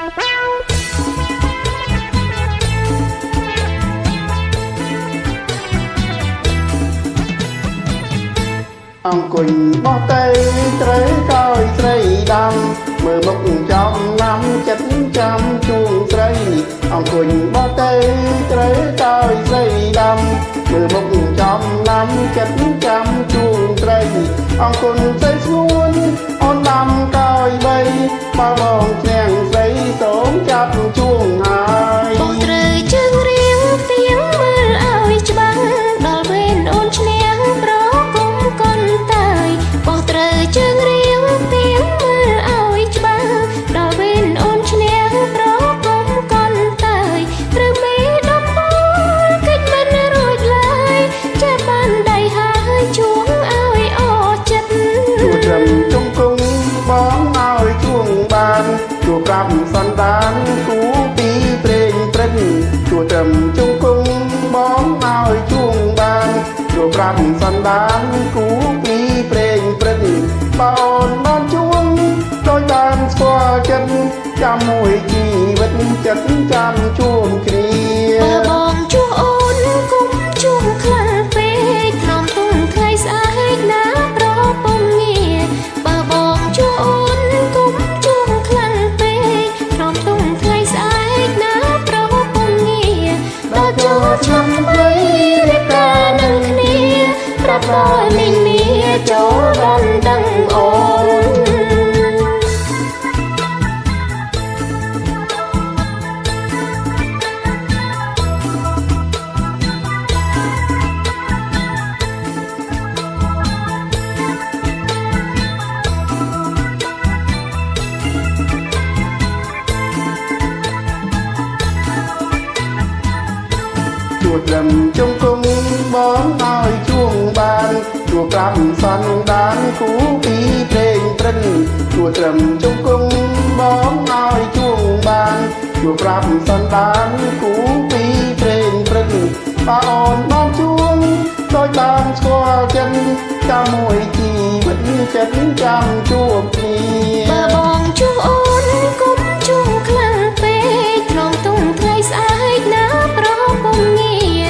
អង្គុញបោះទៅត្រូវកោយស្រីដាំមើលមុខចំណាំចិត្តចាំជួងស្រីអង្គុញបោះទៅត្រូវកោយស្រីដាំមើលមុខចំណាំចិត្តចាំជួងស្រីអង្គុញស្រីស្ងួនអូនដាំកោយបីបើបងឈ្នះស្រីសូមចាប់ជួងហើយបងត្រូវជើងរៀងទៀងមើលឲ្យច្បាស់ដល់វេនអូនឈ្នះប្រគុំកូនតាយបងត្រូវជើងរៀងទៀងមើលឲ្យច្បាស់ដល់វេនអូនឈ្នះប្រគុំកូនតាយត្រូវមេដំបូលកិច្ចមិនរួចឡើយចាប់បានដៃហើយជួងឲ្យអស់ចិត្តជួត្រឹមជង្គង់បងឲ្យជួងបានជួប្រាប់សន្តានគូពីព្រេងព្រិនជួត្រឹមជង្គង់បងឲ្យជួងបានជួប្រាប់សន្តានគូពីព្រេងព្រិនបើអូនបានជួងដោយបានស្គាល់ចិត្តចាំមួយជីវិតចិត្តចាំជួងគ្នាបើបងជួអូនគុំជួងខ្លាំងពេកក្នុងទុំថ្ងៃស្អែកណាប្រពំងារបើបងជួអូនគុំជួងខ្លាំងពេកក្នុងទុំថ្ងៃស្អែកណាប្រពំងារដល់ចូលឆ្នាំថ្មីរៀបការនឹងគ្នាប្រាប់ដល់មីងមាចូលដល់ដឹងអូនជួត្រឹមជង្គង់បងឲ្យជួងបានជួប្រាប់សន្តានគូពីព្រេងព្រិនជួត្រឹមជង្គង់បងឲ្យជួងបានជួប្រាប់សន្តានគូពីព្រេងព្រិនបើអូនបានជួងដោយបានស្គាល់ចិត្តចាំមួយជីវិតចិត្តចាំជួបគ្នាបើបងជួអូនគុំជួងខ្លាំងពេកក្នុងទុំថ្ងៃស្អែកណាប្រពំងារ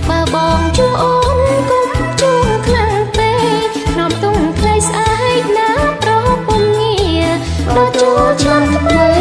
បើបងជួអូនគុំជួងខ្លាំងពេកក្នុងទុំថ្ងៃស្អែកណាប្រពំងារដល់ចូលឆ្នាំថ្មី